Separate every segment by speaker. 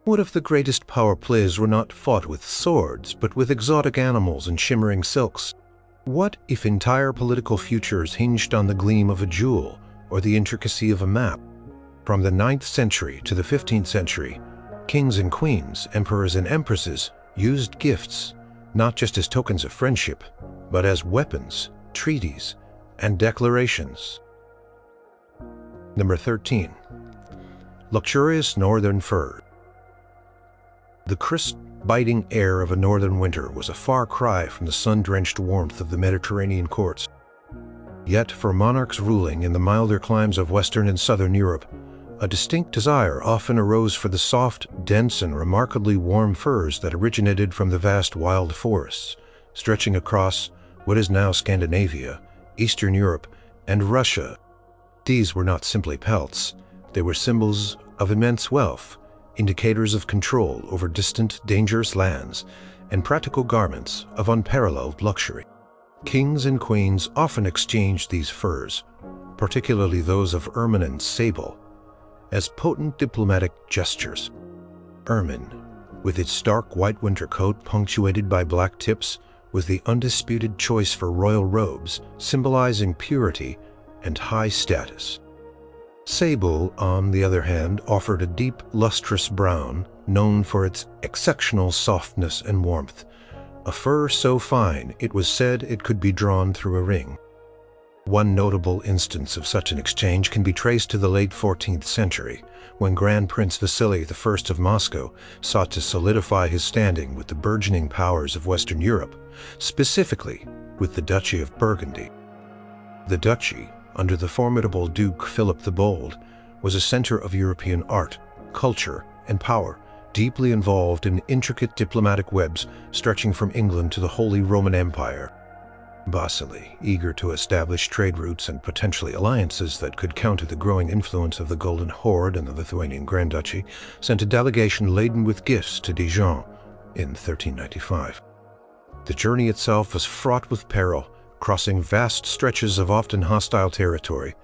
Speaker 1: What if the greatest power plays were not fought with swords, but with exotic animals and shimmering silks? What if entire political futures hinged on the gleam of a jewel or the intricacy of a map? From the 9th century to the 15th century, kings and queens, emperors and empresses used gifts not just as tokens of friendship, but as weapons, treaties, and declarations. Number 13. Luxurious northern furs. The crisp, biting air of a northern winter was a far cry from the sun-drenched warmth of the Mediterranean courts. Yet, for monarchs ruling in the milder climes of Western and Southern Europe, a distinct desire often arose for the soft, dense, and remarkably warm furs that originated from the vast wild forests, stretching across what is now Scandinavia, Eastern Europe, and Russia. These were not simply pelts. They were symbols of immense wealth, indicators of control over distant, dangerous lands, and practical garments of unparalleled luxury. Kings and queens often exchanged these furs, particularly those of ermine and sable, as potent diplomatic gestures. Ermine, with its stark white winter coat punctuated by black tips, was the undisputed choice for royal robes, symbolizing purity and high status. Sable, on the other hand, offered a deep, lustrous brown, known for its exceptional softness and warmth, a fur so fine it was said it could be drawn through a ring. One notable instance of such an exchange can be traced to the late 14th century, when Grand Prince Vasiliy I of Moscow sought to solidify his standing with the burgeoning powers of Western Europe, specifically with the Duchy of Burgundy. The duchy, under the formidable Duke Philip the Bold, was a center of European art, culture, and power, deeply involved in intricate diplomatic webs stretching from England to the Holy Roman Empire. Vasiliy, eager to establish trade routes and potentially alliances that could counter the growing influence of the Golden Horde and the Lithuanian Grand Duchy, sent a delegation laden with gifts to Dijon in 1395. The journey itself was fraught with peril, crossing vast stretches of often hostile territory,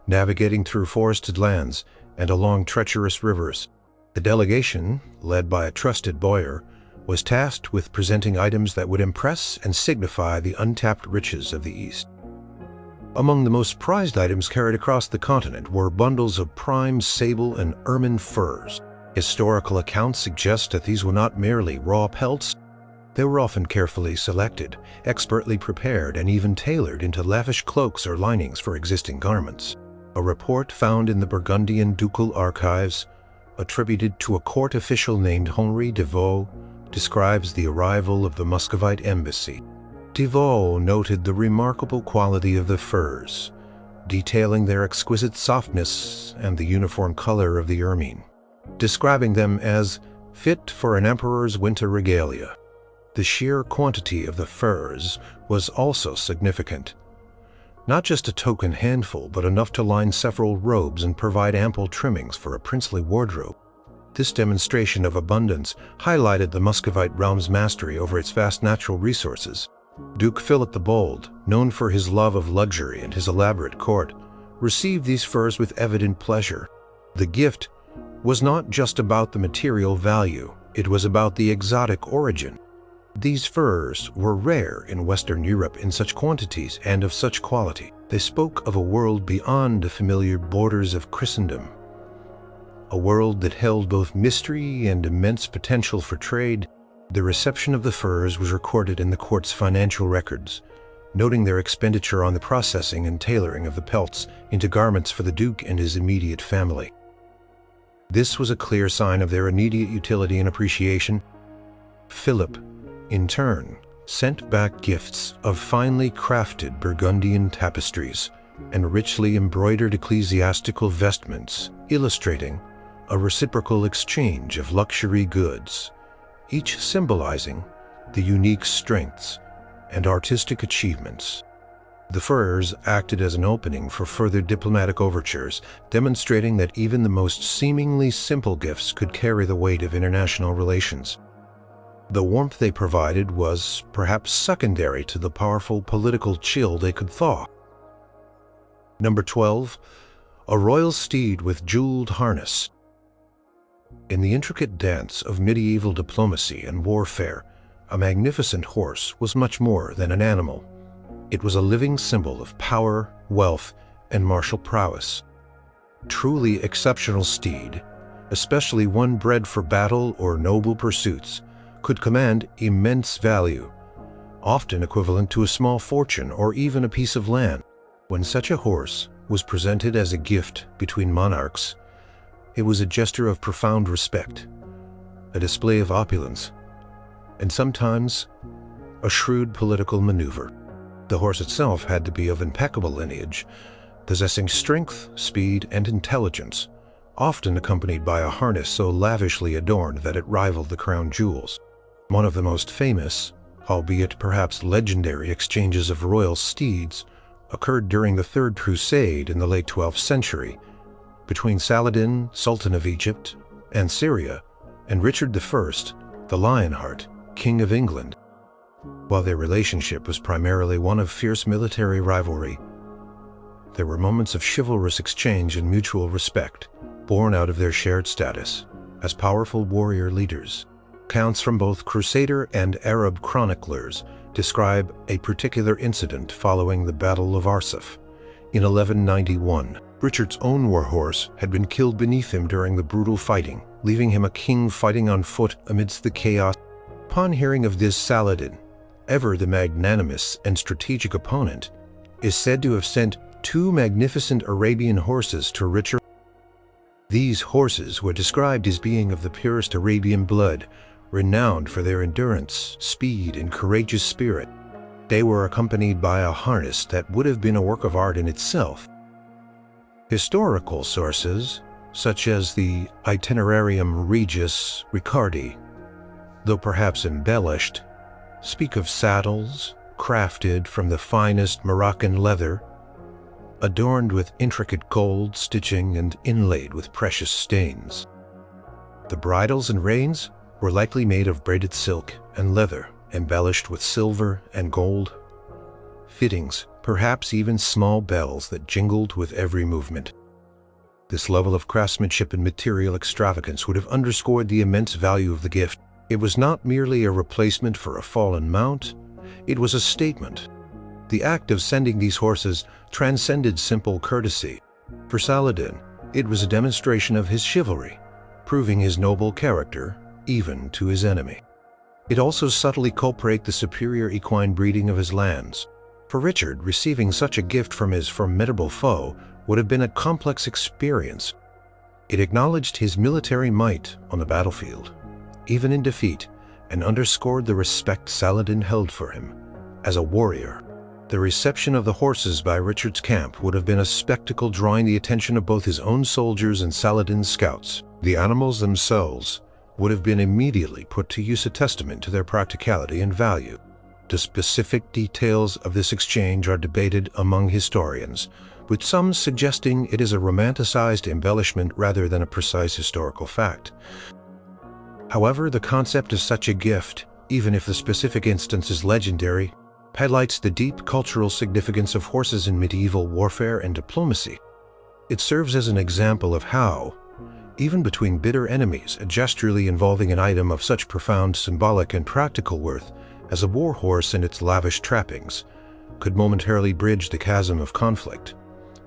Speaker 1: navigating through forested lands and along treacherous rivers. The delegation, led by a trusted boyar, was tasked with presenting items that would impress and signify the untapped riches of the East. Among the most prized items carried across the continent were bundles of prime sable and ermine furs. Historical accounts suggest that these were not merely raw pelts. They were often carefully selected, expertly prepared, and even tailored into lavish cloaks or linings for existing garments. A report found in the Burgundian ducal archives, attributed to a court official named Henri de Vaux, describes the arrival of the Muscovite embassy. De Vaux noted the remarkable quality of the furs, detailing their exquisite softness and the uniform color of the ermine, describing them as fit for an emperor's winter regalia. The sheer quantity of the furs was also significant. Not just a token handful, but enough to line several robes and provide ample trimmings for a princely wardrobe. This demonstration of abundance highlighted the Muscovite realm's mastery over its vast natural resources. Duke Philip the Bold, known for his love of luxury and his elaborate court, received these furs with evident pleasure. The gift was not just about the material value, it was about the exotic origin. These furs were rare in Western Europe in such quantities and of such quality. They spoke of a world beyond the familiar borders of Christendom, a world that held both mystery and immense potential for trade. The reception of the furs was recorded in the court's financial records, noting their expenditure on the processing and tailoring of the pelts into garments for the Duke and his immediate family. This was a clear sign of their immediate utility and appreciation. Philip, in turn, sent back gifts of finely crafted Burgundian tapestries and richly embroidered ecclesiastical vestments, illustrating a reciprocal exchange of luxury goods, each symbolizing the unique strengths and artistic achievements. The furs acted as an opening for further diplomatic overtures, demonstrating that even the most seemingly simple gifts could carry the weight of international relations. The warmth they provided was perhaps secondary to the powerful political chill they could thaw. Number 12. A royal steed with jeweled harness. In the intricate dance of medieval diplomacy and warfare, a magnificent horse was much more than an animal. It was a living symbol of power, wealth, and martial prowess. Truly exceptional steed, especially one bred for battle or noble pursuits, could command immense value, often equivalent to a small fortune or even a piece of land. When such a horse was presented as a gift between monarchs, it was a gesture of profound respect, a display of opulence, and sometimes a shrewd political maneuver. The horse itself had to be of impeccable lineage, possessing strength, speed, and intelligence, often accompanied by a harness so lavishly adorned that it rivaled the crown jewels. One of the most famous, albeit perhaps legendary, exchanges of royal steeds occurred during the Third Crusade in the late 12th century, between Saladin, Sultan of Egypt and Syria, and Richard I, the Lionheart, King of England. While their relationship was primarily one of fierce military rivalry, there were moments of chivalrous exchange and mutual respect, born out of their shared status as powerful warrior leaders. Accounts from both Crusader and Arab chroniclers describe a particular incident following the Battle of Arsuf in 1191. Richard's own warhorse had been killed beneath him during the brutal fighting, leaving him a king fighting on foot amidst the chaos. Upon hearing of this, Saladin, ever the magnanimous and strategic opponent, is said to have sent 2 magnificent Arabian horses to Richard. These horses were described as being of the purest Arabian blood, renowned for their endurance, speed, and courageous spirit. They were accompanied by a harness that would have been a work of art in itself. Historical sources, such as the Itinerarium Regis Ricardi, though perhaps embellished, speak of saddles crafted from the finest Moroccan leather, adorned with intricate gold stitching and inlaid with precious stains. The bridles and reins were likely made of braided silk and leather, embellished with silver and gold fittings, perhaps even small bells that jingled with every movement. This level of craftsmanship and material extravagance would have underscored the immense value of the gift. It was not merely a replacement for a fallen mount, it was a statement. The act of sending these horses transcended simple courtesy. For Saladin, it was a demonstration of his chivalry, proving his noble character even to his enemy. It also subtly cultivated the superior equine breeding of his lands. For Richard, receiving such a gift from his formidable foe would have been a complex experience. It acknowledged his military might on the battlefield, even in defeat, and underscored the respect Saladin held for him as a warrior. The reception of the horses by Richard's camp would have been a spectacle drawing the attention of both his own soldiers and Saladin's scouts. The animals themselves would have been immediately put to use, a testament to their practicality and value. The specific details of this exchange are debated among historians, with some suggesting it is a romanticized embellishment rather than a precise historical fact. However, the concept of such a gift, even if the specific instance is legendary, highlights the deep cultural significance of horses in medieval warfare and diplomacy. It serves as an example of how, even between bitter enemies, a gesturally involving an item of such profound symbolic and practical worth as a war horse and its lavish trappings could momentarily bridge the chasm of conflict,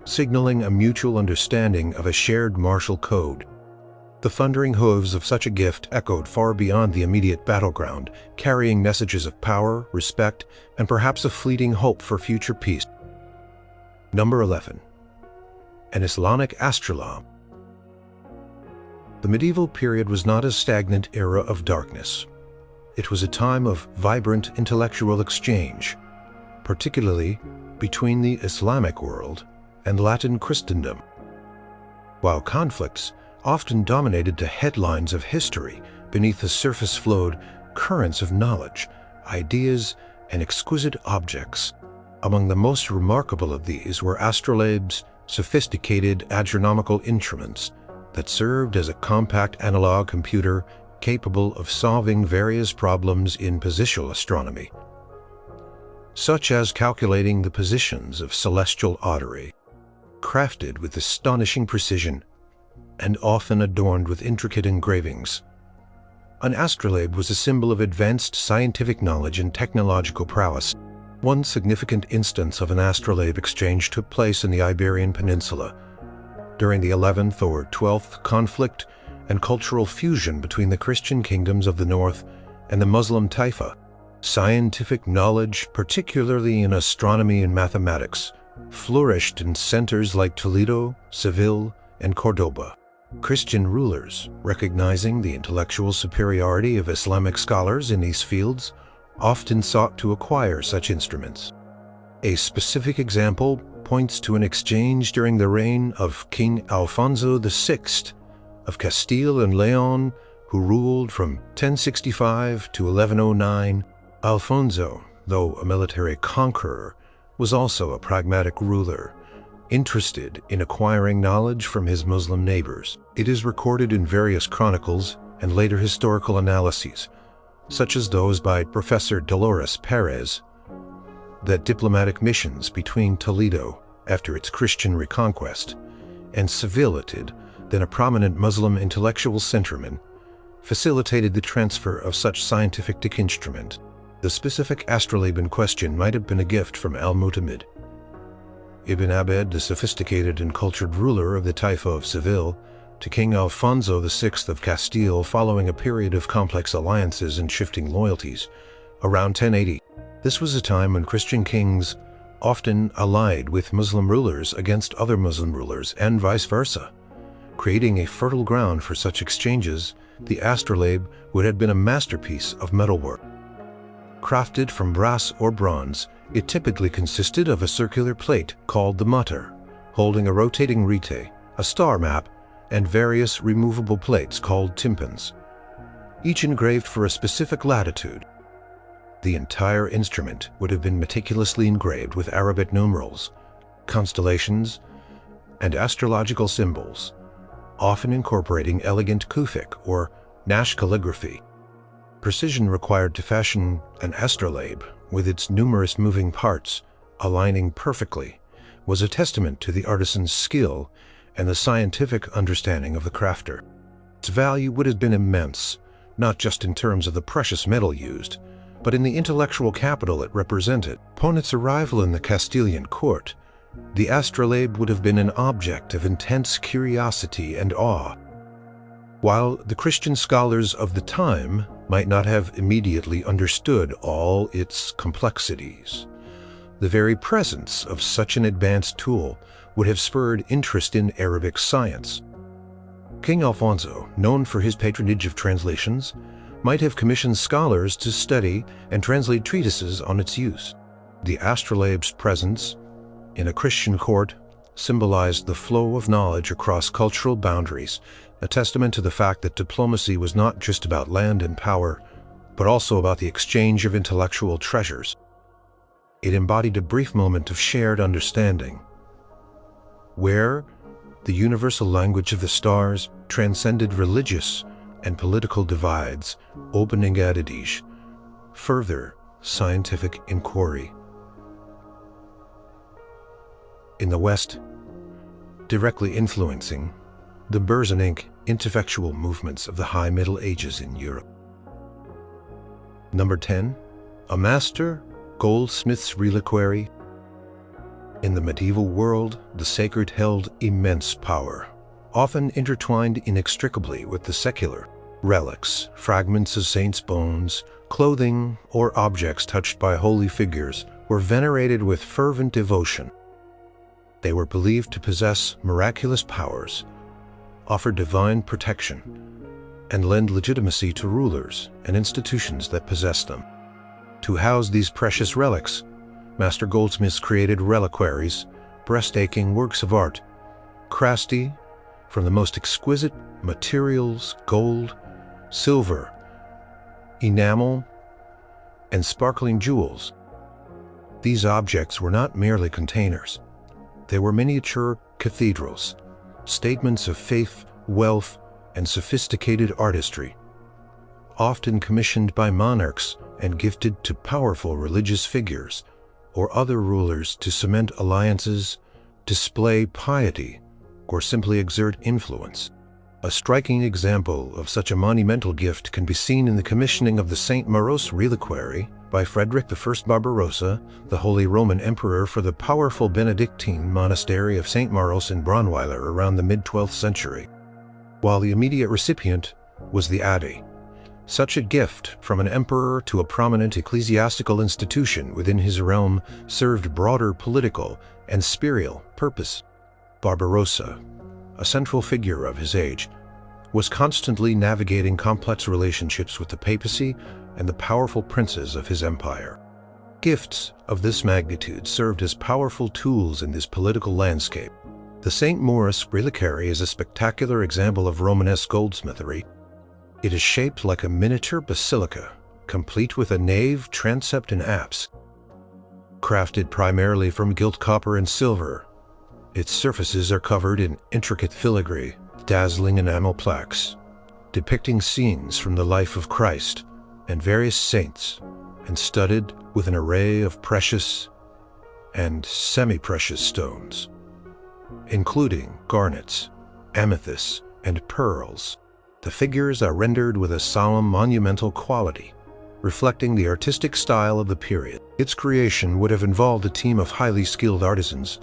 Speaker 1: signaling a mutual understanding of a shared martial code. The thundering hooves of such a gift echoed far beyond the immediate battleground, carrying messages of power, respect, and perhaps a fleeting hope for future peace. Number 11. An Islamic astrolabe. The medieval period was not a stagnant era of darkness. It was a time of vibrant intellectual exchange, particularly between the Islamic world and Latin Christendom. While conflicts often dominated the headlines of history, beneath the surface flowed currents of knowledge, ideas, and exquisite objects. Among the most remarkable of these were astrolabes, sophisticated astronomical instruments that served as a compact analog computer capable of solving various problems in positional astronomy, such as calculating the positions of celestial artery. Crafted with astonishing precision, and often adorned with intricate engravings. An astrolabe was a symbol of advanced scientific knowledge and technological prowess. One significant instance of an astrolabe exchange took place in the Iberian Peninsula during the 11th or 12th conflict and cultural fusion between the Christian kingdoms of the north and the Muslim Taifa. Scientific knowledge, particularly in astronomy and mathematics, flourished in centers like Toledo, Seville, and Cordoba. Christian rulers, recognizing the intellectual superiority of Islamic scholars in these fields, often sought to acquire such instruments. A specific example points to an exchange during the reign of King Alfonso VI of Castile and Leon, who ruled from 1065 to 1109. Alfonso, though a military conqueror, was also a pragmatic ruler, interested in acquiring knowledge from his Muslim neighbors. It is recorded in various chronicles and later historical analyses, such as those by Professor Dolores Perez, that diplomatic missions between Toledo, after its Christian reconquest, and Seville, then a prominent Muslim intellectual centerman, facilitated the transfer of such scientific instrument. The specific astrolabe in question might have been a gift from Al-Mu'tamid Ibn Abed, the sophisticated and cultured ruler of the Taifa of Seville, to King Alfonso VI of Castile following a period of complex alliances and shifting loyalties. Around 1080, this was a time when Christian kings often allied with Muslim rulers against other Muslim rulers and vice versa. Creating a fertile ground for such exchanges, the astrolabe would have been a masterpiece of metalwork. Crafted from brass or bronze, it typically consisted of a circular plate called the mutter, holding a rotating rete, a star map, and various removable plates called tympans, each engraved for a specific latitude. The entire instrument would have been meticulously engraved with Arabic numerals, constellations, and astrological symbols, often incorporating elegant Kufic or Nash calligraphy. Precision required to fashion an astrolabe, with its numerous moving parts aligning perfectly, was a testament to the artisan's skill and the scientific understanding of the crafter. Its value would have been immense, not just in terms of the precious metal used, but in the intellectual capital it represented. Upon its arrival in the Castilian court, the astrolabe would have been an object of intense curiosity and awe. While the Christian scholars of the time might not have immediately understood all its complexities, the very presence of such an advanced tool would have spurred interest in Arabic science. King Alfonso, known for his patronage of translations, might have commissioned scholars to study and translate treatises on its use. The astrolabe's presence in a Christian court symbolized the flow of knowledge across cultural boundaries, a testament to the fact that diplomacy was not just about land and power, but also about the exchange of intellectual treasures. It embodied a brief moment of shared understanding, where the universal language of the stars transcended religious and political divides, opening adage further scientific inquiry. In the West, directly influencing the Burgundy intellectual movements of the High Middle Ages in Europe. Number 10. A master goldsmith's reliquary. In the medieval world, the sacred held immense power, often intertwined inextricably with the secular. Relics, fragments of saints' bones, clothing, or objects touched by holy figures were venerated with fervent devotion. They were believed to possess miraculous powers, offer divine protection, and lend legitimacy to rulers and institutions that possessed them. To house these precious relics, master goldsmiths created reliquaries, breathtaking works of art, crafty from the most exquisite materials, gold, silver, enamel, and sparkling jewels. These objects were not merely containers. They were miniature cathedrals, statements of faith, wealth, and sophisticated artistry, often commissioned by monarchs and gifted to powerful religious figures or other rulers to cement alliances, display piety, or simply exert influence. A striking example of such a monumental gift can be seen in the commissioning of the St. Maros reliquary by Frederick I Barbarossa, the Holy Roman Emperor, for the powerful Benedictine monastery of St. Maros in Braunweiler around the mid-12th century, while the immediate recipient was the abbey. Such a gift from an emperor to a prominent ecclesiastical institution within his realm served broader political and spiritual purpose. Barbarossa, a central figure of his age, was constantly navigating complex relationships with the papacy and the powerful princes of his empire. Gifts of this magnitude served as powerful tools in this political landscape. The St. Maurice reliquary is a spectacular example of Romanesque goldsmithery. It is shaped like a miniature basilica, complete with a nave, transept, and apse. Crafted primarily from gilt copper and silver, its surfaces are covered in intricate filigree, dazzling enamel plaques, depicting scenes from the life of Christ and various saints, and studded with an array of precious and semi-precious stones, including garnets, amethysts, and pearls. The figures are rendered with a solemn, monumental quality, reflecting the artistic style of the period. Its creation would have involved a team of highly skilled artisans,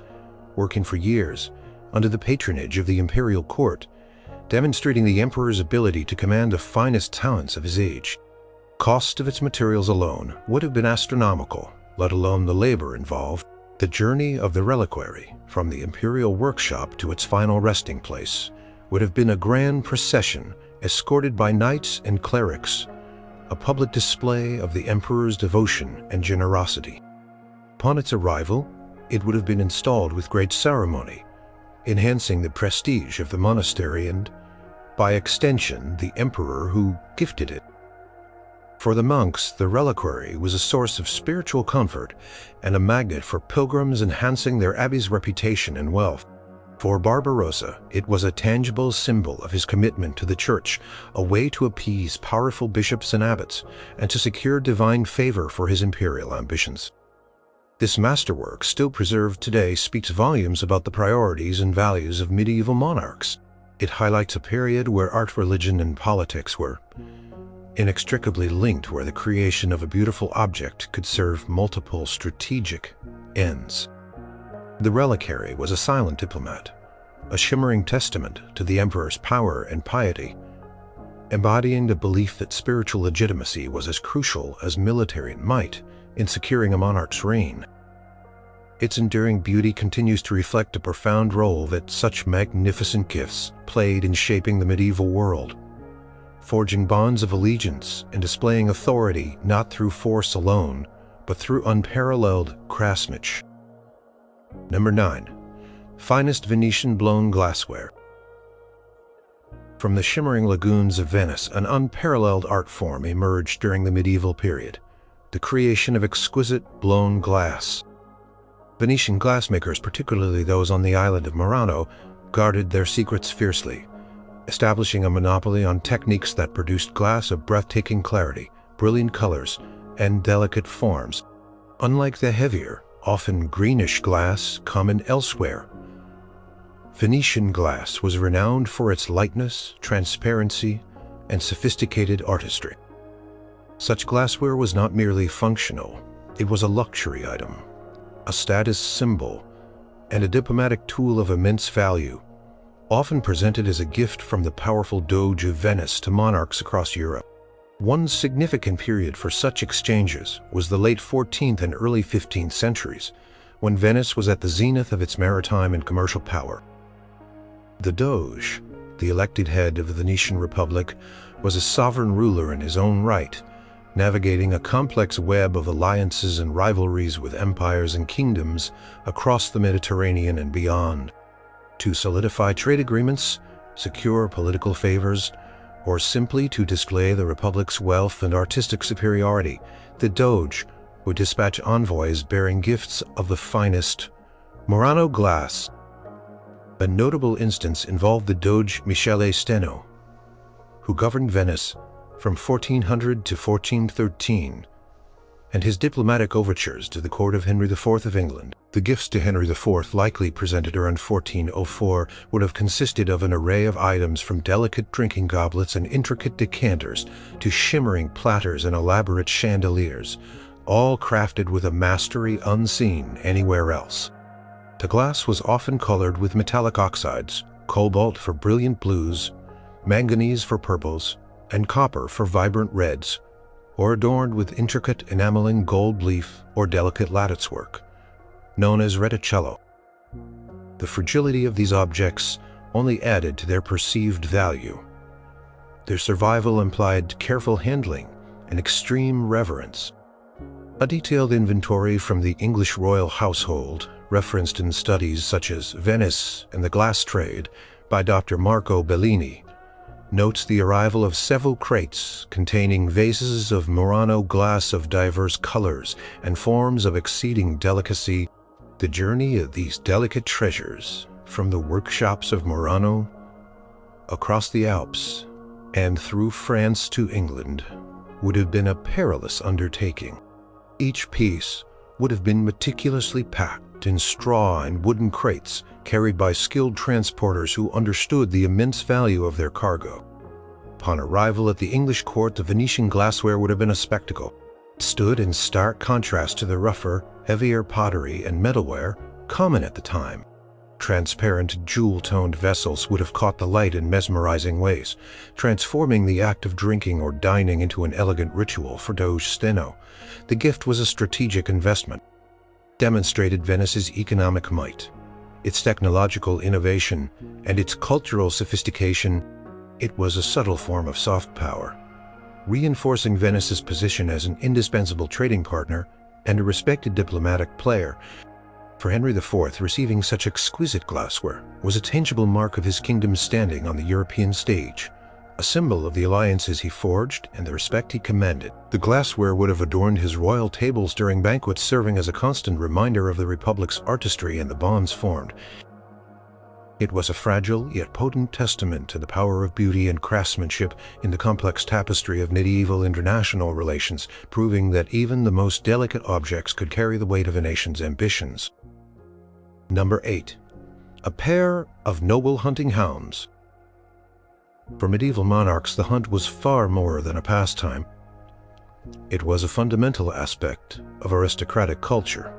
Speaker 1: working for years under the patronage of the imperial court, demonstrating the emperor's ability to command the finest talents of his age. Cost of its materials alone would have been astronomical, let alone the labor involved. The journey of the reliquary from the imperial workshop to its final resting place would have been a grand procession escorted by knights and clerics, a public display of the emperor's devotion and generosity. Upon its arrival, it would have been installed with great ceremony, enhancing the prestige of the monastery and, by extension, the emperor who gifted it. For the monks, the reliquary was a source of spiritual comfort and a magnet for pilgrims, enhancing their abbey's reputation and wealth. For Barbarossa, it was a tangible symbol of his commitment to the church, a way to appease powerful bishops and abbots, and to secure divine favor for his imperial ambitions. This masterwork, still preserved today, speaks volumes about the priorities and values of medieval monarchs. It highlights a period where art, religion, and politics were inextricably linked, where the creation of a beautiful object could serve multiple strategic ends. The reliquary was a silent diplomat, a shimmering testament to the emperor's power and piety, embodying the belief that spiritual legitimacy was as crucial as military might in securing a monarch's reign. Its enduring beauty continues to reflect a profound role that such magnificent gifts played in shaping the medieval world, forging bonds of allegiance and displaying authority not through force alone, but through unparalleled craftsmanship. Number 9. Finest Venetian blown glassware. From the shimmering lagoons of Venice, an unparalleled art form emerged during the medieval period, the creation of exquisite blown glass. Venetian glassmakers, particularly those on the island of Murano, guarded their secrets fiercely, establishing a monopoly on techniques that produced glass of breathtaking clarity, brilliant colors, and delicate forms. Unlike the heavier, often greenish glass common elsewhere, Venetian glass was renowned for its lightness, transparency, and sophisticated artistry. Such glassware was not merely functional, it was a luxury item, a status symbol, and a diplomatic tool of immense value, often presented as a gift from the powerful Doge of Venice to monarchs across Europe. One significant period for such exchanges was the late 14th and early 15th centuries, when Venice was at the zenith of its maritime and commercial power. The Doge, the elected head of the Venetian Republic, was a sovereign ruler in his own right, navigating a complex web of alliances and rivalries with empires and kingdoms across the Mediterranean and beyond. To solidify trade agreements, secure political favors, or simply to display the Republic's wealth and artistic superiority, the Doge would dispatch envoys bearing gifts of the finest Murano glass. A notable instance involved the Doge Michele Steno, who governed Venice from 1400 to 1413, and his diplomatic overtures to the court of Henry IV of England. The gifts to Henry IV, likely presented around 1404, would have consisted of an array of items from delicate drinking goblets and intricate decanters to shimmering platters and elaborate chandeliers, all crafted with a mastery unseen anywhere else. The glass was often colored with metallic oxides, cobalt for brilliant blues, manganese for purples, and copper for vibrant reds, or adorned with intricate enameling gold leaf or delicate lattice work, known as reticello. The fragility of these objects only added to their perceived value. Their survival implied careful handling and extreme reverence. A detailed inventory from the English royal household, referenced in studies such as Venice and the Glass Trade by Dr. Marco Bellini, notes the arrival of several crates containing vases of Murano glass of diverse colors and forms of exceeding delicacy. The journey of these delicate treasures from the workshops of Murano across the Alps and through France to England would have been a perilous undertaking. Each piece would have been meticulously packed in straw and wooden crates carried by skilled transporters who understood the immense value of their cargo. Upon arrival at the English court, the Venetian glassware would have been a spectacle. It stood in stark contrast to the rougher, heavier pottery and metalware common at the time. Transparent, jewel-toned vessels would have caught the light in mesmerizing ways, transforming the act of drinking or dining into an elegant ritual for Doge Steno. The gift was a strategic investment, demonstrated Venice's economic might, its technological innovation, and its cultural sophistication. It was a subtle form of soft power, reinforcing Venice's position as an indispensable trading partner and a respected diplomatic player. For Henry IV, receiving such exquisite glassware was a tangible mark of his kingdom's standing on the European stage, a symbol of the alliances he forged and the respect he commanded. The glassware would have adorned his royal tables during banquets, serving as a constant reminder of the Republic's artistry and the bonds formed. It was a fragile yet potent testament to the power of beauty and craftsmanship in the complex tapestry of medieval international relations, proving that even the most delicate objects could carry the weight of a nation's ambitions. Number 8. A pair of noble hunting hounds. For medieval monarchs, the hunt was far more than a pastime. It was a fundamental aspect of aristocratic culture,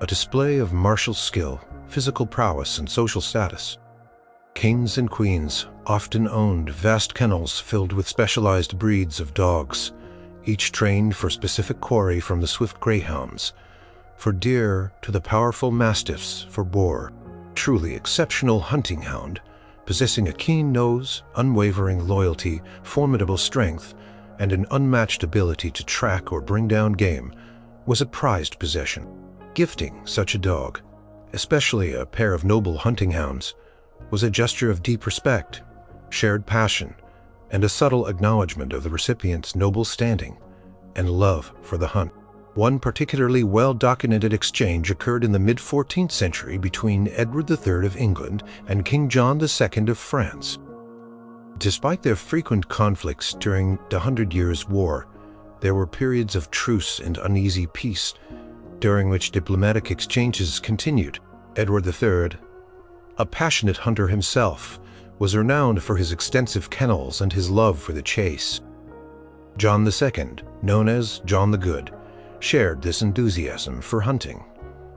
Speaker 1: a display of martial skill, physical prowess, and social status. Kings and queens often owned vast kennels filled with specialized breeds of dogs, each trained for specific quarry, from the swift greyhounds for deer to the powerful mastiffs for boar. Truly exceptional hunting hound, possessing a keen nose, unwavering loyalty, formidable strength, and an unmatched ability to track or bring down game, was a prized possession. Gifting such a dog, especially a pair of noble hunting hounds, was a gesture of deep respect, shared passion, and a subtle acknowledgement of the recipient's noble standing and love for the hunt. One particularly well-documented exchange occurred in the mid-14th century between Edward III of England and King John II of France. Despite their frequent conflicts during the Hundred Years' War, there were periods of truce and uneasy peace, during which diplomatic exchanges continued. Edward III, a passionate hunter himself, was renowned for his extensive kennels and his love for the chase. John II, known as John the Good, shared this enthusiasm for hunting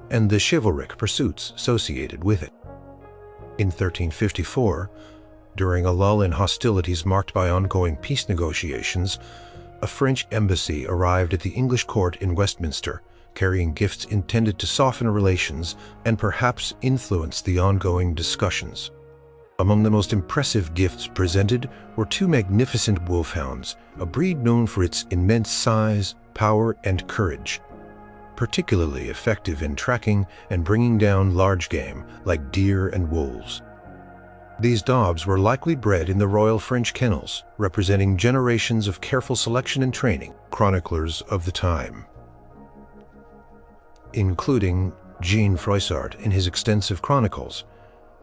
Speaker 1: and the chivalric pursuits associated with it. In 1354, during a lull in hostilities marked by ongoing peace negotiations, a French embassy arrived at the English court in Westminster, carrying gifts intended to soften relations and perhaps influence the ongoing discussions. Among the most impressive gifts presented were two magnificent wolfhounds, a breed known for its immense size, power, and courage, particularly effective in tracking and bringing down large game like deer and wolves. These dogs were likely bred in the royal French kennels, representing generations of careful selection and training. Chroniclers of the time, including Jean Froissart in his extensive chronicles,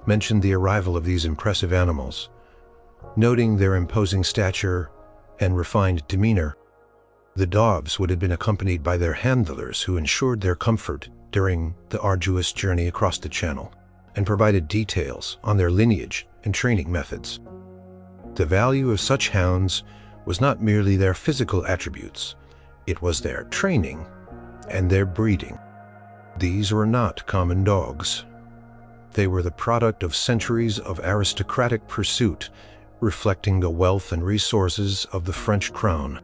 Speaker 1: mentioned the arrival of these impressive animals, noting their imposing stature and refined demeanor. The doves would have been accompanied by their handlers who ensured their comfort during the arduous journey across the Channel and provided details on their lineage and training methods. The value of such hounds was not merely their physical attributes, it was their training and their breeding. These were not common dogs. They were the product of centuries of aristocratic pursuit, reflecting the wealth and resources of the French crown.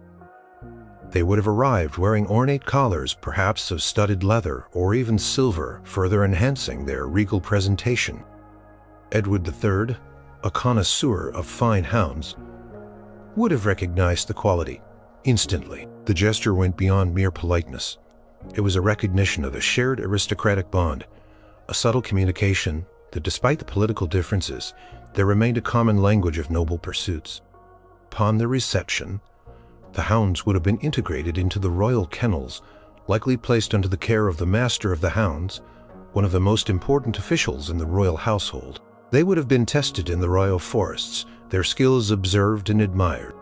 Speaker 1: They would have arrived wearing ornate collars, perhaps of studded leather or even silver, further enhancing their regal presentation. Edward III, a connoisseur of fine hounds, would have recognized the quality instantly. The gesture went beyond mere politeness. It was a recognition of a shared aristocratic bond, a subtle communication that despite the political differences, there remained a common language of noble pursuits. Upon their reception, the hounds would have been integrated into the royal kennels, likely placed under the care of the master of the hounds, one of the most important officials in the royal household. They would have been tested in the royal forests, their skills observed and admired.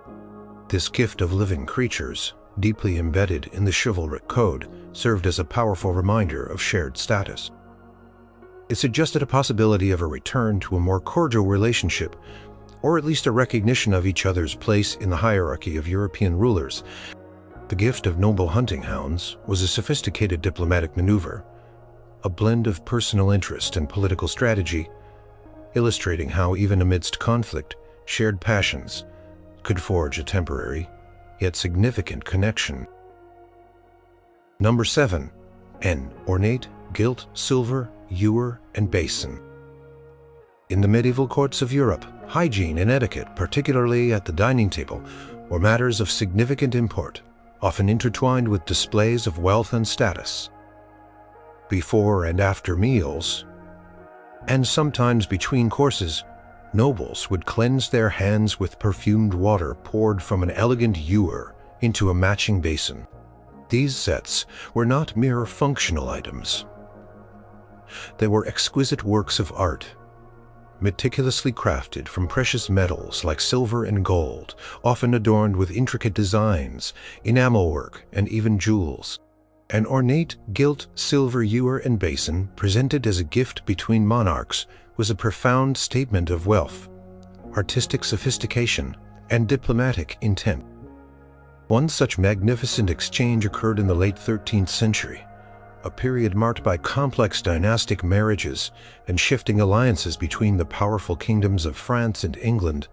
Speaker 1: This gift of living creatures, deeply embedded in the chivalric code, served as a powerful reminder of shared status. It suggested a possibility of a return to a more cordial relationship, or at least a recognition of each other's place in the hierarchy of European rulers. The gift of noble hunting hounds was a sophisticated diplomatic maneuver, a blend of personal interest and political strategy, illustrating how even amidst conflict, shared passions could forge a temporary, yet significant connection. Number 7. An ornate, gilt, silver, ewer, and basin. In the medieval courts of Europe, hygiene and etiquette, particularly at the dining table, were matters of significant import, often intertwined with displays of wealth and status. Before and after meals, and sometimes between courses, nobles would cleanse their hands with perfumed water poured from an elegant ewer into a matching basin. These sets were not mere functional items. They were exquisite works of art, meticulously crafted from precious metals like silver and gold, often adorned with intricate designs, enamel work, and even jewels. An ornate gilt silver ewer and basin, presented as a gift between monarchs, was a profound statement of wealth, artistic sophistication, and diplomatic intent. One such magnificent exchange occurred in the late 13th century, a period marked by complex dynastic marriages and shifting alliances between the powerful kingdoms of France and England.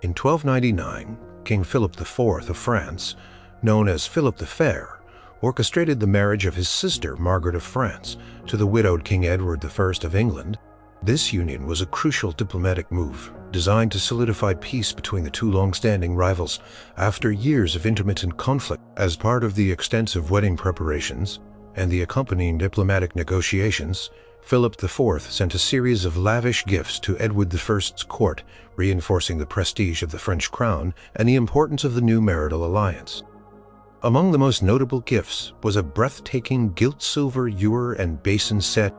Speaker 1: In 1299, King Philip IV of France, known as Philip the Fair, orchestrated the marriage of his sister Margaret of France to the widowed King Edward I of England. This union was a crucial diplomatic move, designed to solidify peace between the two long-standing rivals after years of intermittent conflict. As part of the extensive wedding preparations and the accompanying diplomatic negotiations, Philip IV sent a series of lavish gifts to Edward I's court, reinforcing the prestige of the French crown and the importance of the new marital alliance. Among the most notable gifts was a breathtaking gilt silver ewer and basin set.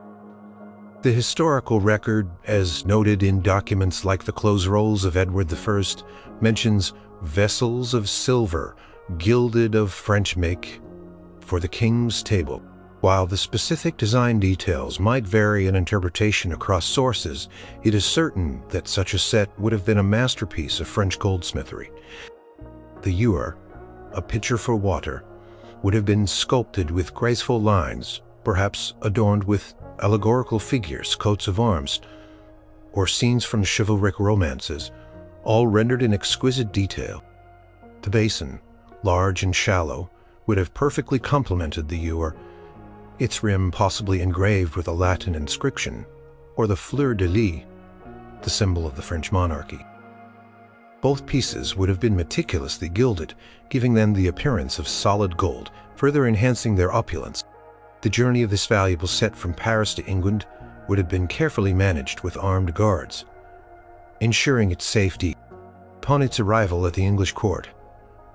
Speaker 1: The historical record, as noted in documents like the close rolls of Edward I, mentions vessels of silver, gilded of French make, for the king's table. While the specific design details might vary in interpretation across sources, it is certain that such a set would have been a masterpiece of French goldsmithery. The ewer, a pitcher for water, would have been sculpted with graceful lines, perhaps adorned with allegorical figures, coats of arms, or scenes from chivalric romances, all rendered in exquisite detail. The basin, large and shallow, would have perfectly complemented the ewer, its rim possibly engraved with a Latin inscription, or the fleur-de-lis, the symbol of the French monarchy. Both pieces would have been meticulously gilded, giving them the appearance of solid gold, further enhancing their opulence. The journey of this valuable set from Paris to England would have been carefully managed with armed guards, ensuring its safety. Upon its arrival at the English court,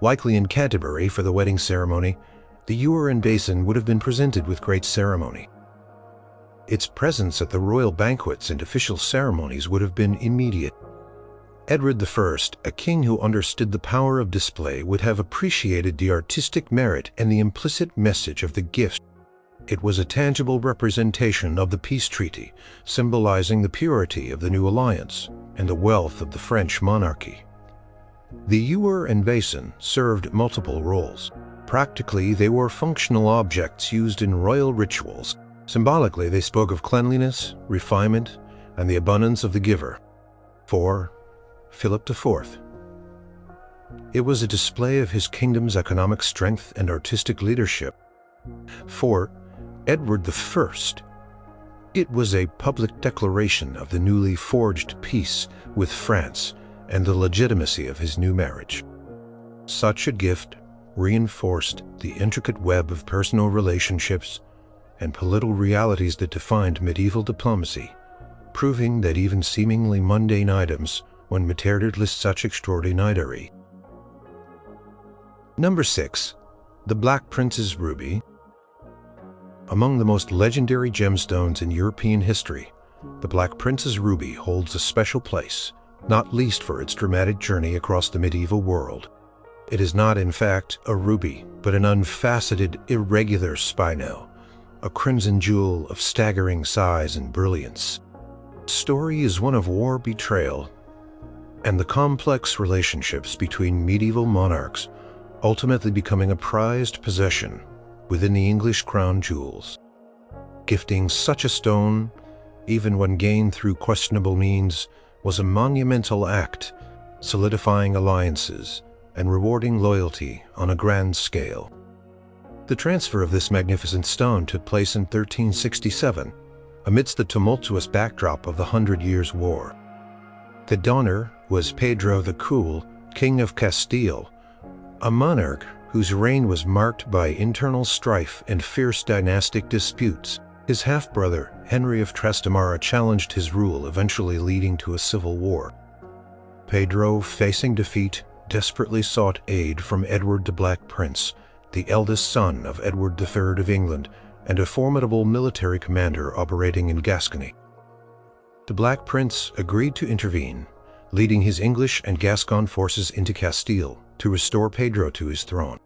Speaker 1: likely in Canterbury for the wedding ceremony, the ewer and basin would have been presented with great ceremony. Its presence at the royal banquets and official ceremonies would have been immediate. Edward I, a king who understood the power of display, would have appreciated the artistic merit and the implicit message of the gift. It was a tangible representation of the peace treaty, symbolizing the purity of the new alliance and the wealth of the French monarchy. The ewer and basin served multiple roles. Practically, they were functional objects used in royal rituals. Symbolically, they spoke of cleanliness, refinement, and the abundance of the giver. 4. Philip IV. It was a display of his kingdom's economic strength and artistic leadership. 4. Edward I. It was a public declaration of the newly forged peace with France and the legitimacy of his new marriage. Such a gift reinforced the intricate web of personal relationships and political realities that defined medieval diplomacy, proving that even seemingly mundane items, when materialed, such extraordinary. Number 6. The Black Prince's Ruby. Among the most legendary gemstones in European history, the Black Prince's Ruby holds a special place, not least for its dramatic journey across the medieval world. It is not, in fact, a ruby, but an unfaceted, irregular spinel, a crimson jewel of staggering size and brilliance. The story is one of war, betrayal, and the complex relationships between medieval monarchs, ultimately becoming a prized possession within the English crown jewels. Gifting such a stone, even when gained through questionable means, was a monumental act, solidifying alliances and rewarding loyalty on a grand scale. The transfer of this magnificent stone took place in 1367, amidst the tumultuous backdrop of the 100 Years' War. The donor was Pedro the Cool, King of Castile, a monarch whose reign was marked by internal strife and fierce dynastic disputes. His half-brother, Henry of Trastamara, challenged his rule, eventually leading to a civil war. Pedro, facing defeat, desperately sought aid from Edward the Black Prince, the eldest son of Edward III of England and a formidable military commander operating in Gascony. The Black Prince agreed to intervene, leading his English and Gascon forces into Castile to restore Pedro to his throne.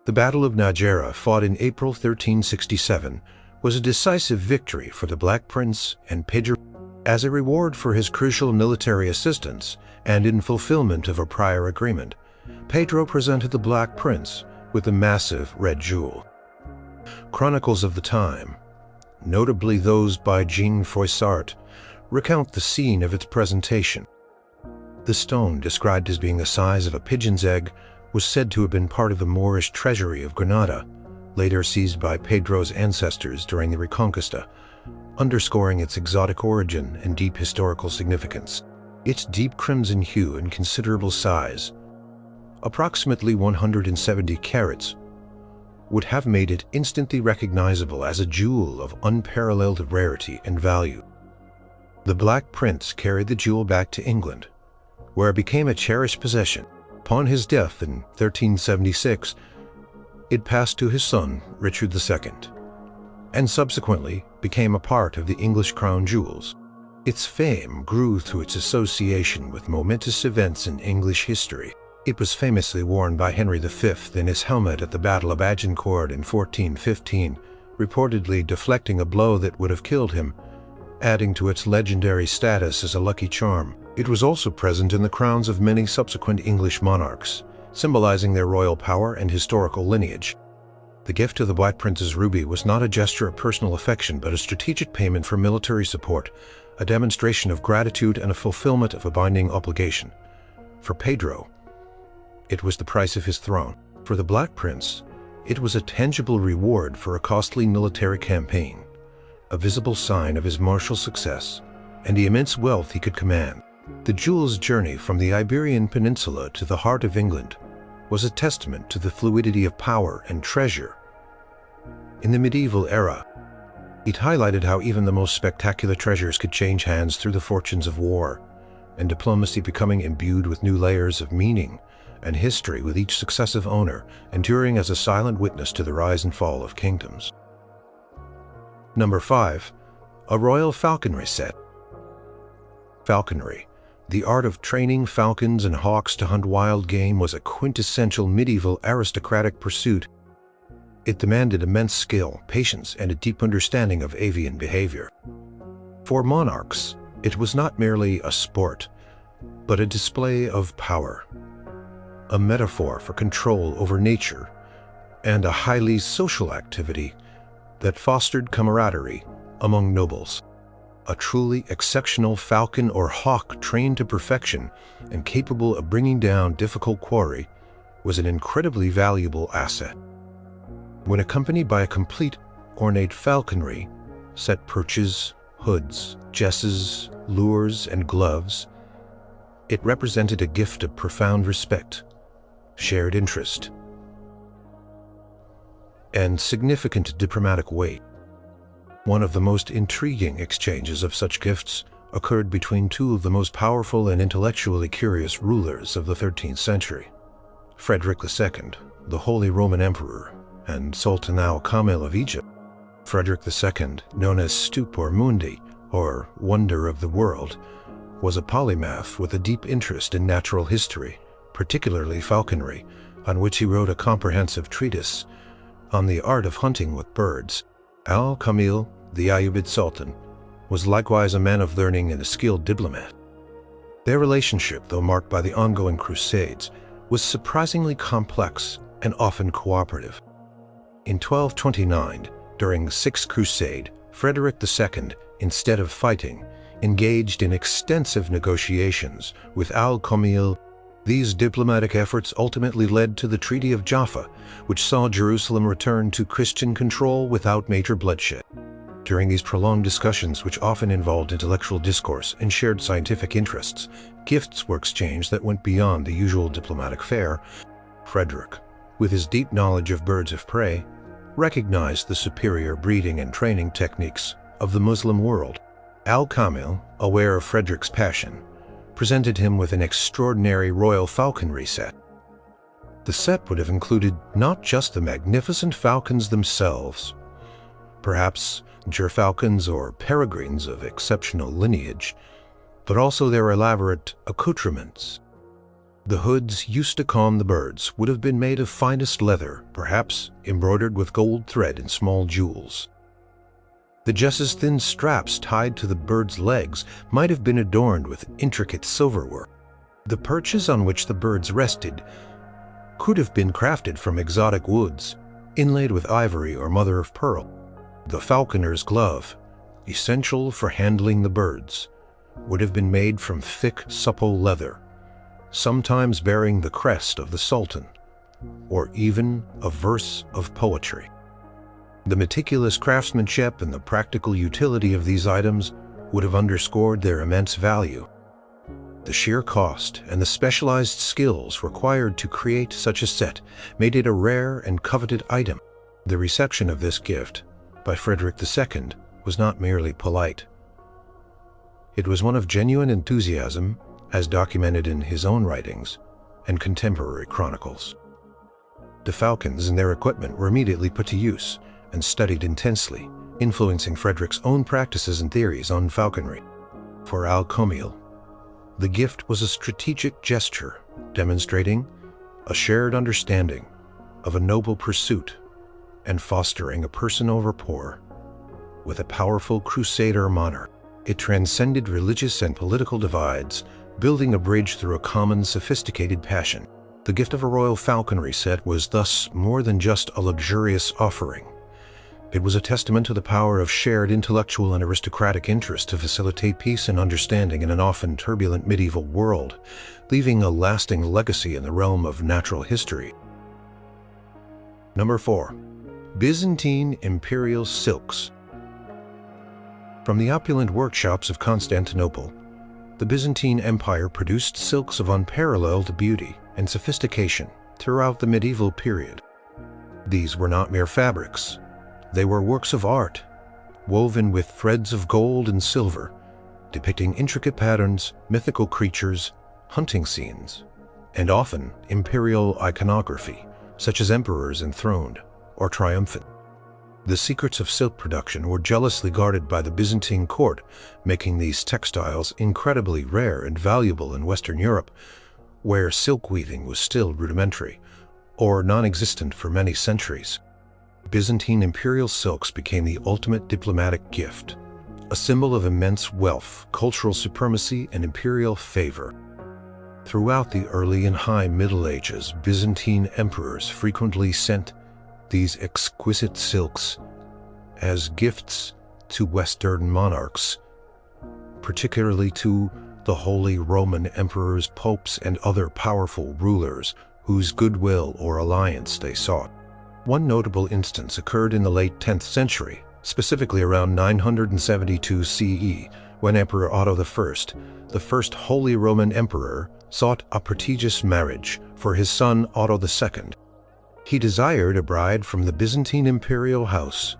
Speaker 1: The Battle of Najera, fought in April 1367, was a decisive victory for the Black Prince and Pedro. As a reward for his crucial military assistance and in fulfillment of a prior agreement, Pedro presented the Black Prince with a massive red jewel. Chronicles of the time, notably those by Jean Froissart, recount the scene of its presentation. The stone, described as being the size of a pigeon's egg, was said to have been part of the Moorish treasury of Granada, later seized by Pedro's ancestors during the Reconquista, underscoring its exotic origin and deep historical significance. Its deep crimson hue and considerable size, approximately 170 carats, would have made it instantly recognizable as a jewel of unparalleled rarity and value. The Black Prince carried the jewel back to England, where it became a cherished possession. Upon his death in 1376, it passed to his son, Richard II, and subsequently became a part of the English crown jewels. Its fame grew through its association with momentous events in English history. It was famously worn by Henry V in his helmet at the Battle of Agincourt in 1415, reportedly deflecting a blow that would have killed him, adding to its legendary status as a lucky charm. It was also present in the crowns of many subsequent English monarchs, symbolizing their royal power and historical lineage. The gift of the Black Prince's ruby was not a gesture of personal affection, but a strategic payment for military support, a demonstration of gratitude and a fulfillment of a binding obligation. For Pedro, it was the price of his throne. For the Black Prince, it was a tangible reward for a costly military campaign, a visible sign of his martial success and the immense wealth he could command. The jewel's journey from the Iberian Peninsula to the heart of England was a testament to the fluidity of power and treasure. In the medieval era, it highlighted how even the most spectacular treasures could change hands through the fortunes of war, and diplomacy becoming imbued with new layers of meaning and history with each successive owner, enduring as a silent witness to the rise and fall of kingdoms. Number 5. A royal falconry set. Falconry, The art of training falcons and hawks to hunt wild game was a quintessential medieval aristocratic pursuit. It demanded immense skill, patience, and a deep understanding of avian behavior. For monarchs, it was not merely a sport, but a display of power, a metaphor for control over nature, and a highly social activity that fostered camaraderie among nobles. A truly exceptional falcon or hawk trained to perfection and capable of bringing down difficult quarry was an incredibly valuable asset. When accompanied by a complete ornate falconry, set perches, hoods, jesses, lures, and gloves, it represented a gift of profound respect, shared interest, and significant diplomatic weight. One of the most intriguing exchanges of such gifts occurred between two of the most powerful and intellectually curious rulers of the 13th century, Frederick II, the Holy Roman Emperor, and Sultan al-Kamil of Egypt. Frederick II, known as Stupor Mundi, or Wonder of the World, was a polymath with a deep interest in natural history, particularly falconry, on which he wrote a comprehensive treatise on the art of hunting with birds. Al-Kamil, the Ayyubid Sultan, was likewise a man of learning and a skilled diplomat. Their relationship, though marked by the ongoing crusades, was surprisingly complex and often cooperative. In 1229, during the Sixth Crusade, Frederick II, instead of fighting, engaged in extensive negotiations with Al-Kamil. These diplomatic efforts ultimately led to the Treaty of Jaffa, which saw Jerusalem return to Christian control without major bloodshed. During these prolonged discussions, which often involved intellectual discourse and shared scientific interests, gifts were exchanged that went beyond the usual diplomatic fare. Frederick, with his deep knowledge of birds of prey, recognized the superior breeding and training techniques of the Muslim world. Al-Kamil, aware of Frederick's passion, presented him with an extraordinary royal falconry set. The set would have included not just the magnificent falcons themselves, perhaps gerfalcons or peregrines of exceptional lineage, but also their elaborate accoutrements. The hoods used to calm the birds would have been made of finest leather, perhaps embroidered with gold thread and small jewels. The jesses' thin straps tied to the bird's legs might have been adorned with intricate silverwork. The perches on which the birds rested could have been crafted from exotic woods, inlaid with ivory or mother of pearl. The falconer's glove, essential for handling the birds, would have been made from thick, supple leather, sometimes bearing the crest of the Sultan, or even a verse of poetry. The meticulous craftsmanship and the practical utility of these items would have underscored their immense value. The sheer cost and the specialized skills required to create such a set made it a rare and coveted item. The reception of this gift by Frederick II was not merely polite. It was one of genuine enthusiasm, as documented in his own writings and contemporary chronicles. The falcons and their equipment were immediately put to use and studied intensely, influencing Frederick's own practices and theories on falconry. For Al-Kamil, the gift was a strategic gesture demonstrating a shared understanding of a noble pursuit and fostering a personal rapport with a powerful crusader monarch. It transcended religious and political divides, building a bridge through a common sophisticated passion. The gift of a royal falconry set was thus more than just a luxurious offering. It was a testament to the power of shared intellectual and aristocratic interest to facilitate peace and understanding in an often turbulent medieval world, leaving a lasting legacy in the realm of natural history. Number 4. Byzantine imperial silks. From the opulent workshops of Constantinople, the Byzantine Empire produced silks of unparalleled beauty and sophistication throughout the medieval period. These were not mere fabrics. They were works of art, woven with threads of gold and silver, depicting intricate patterns, mythical creatures, hunting scenes, and often imperial iconography, such as emperors enthroned or triumphant. The secrets of silk production were jealously guarded by the Byzantine court, making these textiles incredibly rare and valuable in Western Europe, where silk weaving was still rudimentary or non-existent for many centuries. Byzantine imperial silks became the ultimate diplomatic gift, a symbol of immense wealth, cultural supremacy, and imperial favor. Throughout the early and high Middle Ages, Byzantine emperors frequently sent these exquisite silks as gifts to Western monarchs, particularly to the Holy Roman emperors, popes, and other powerful rulers whose goodwill or alliance they sought. One notable instance occurred in the late 10th century, specifically around 972 CE, when Emperor Otto I, the first Holy Roman Emperor, sought a prestigious marriage for his son Otto II. He desired a bride from the Byzantine imperial house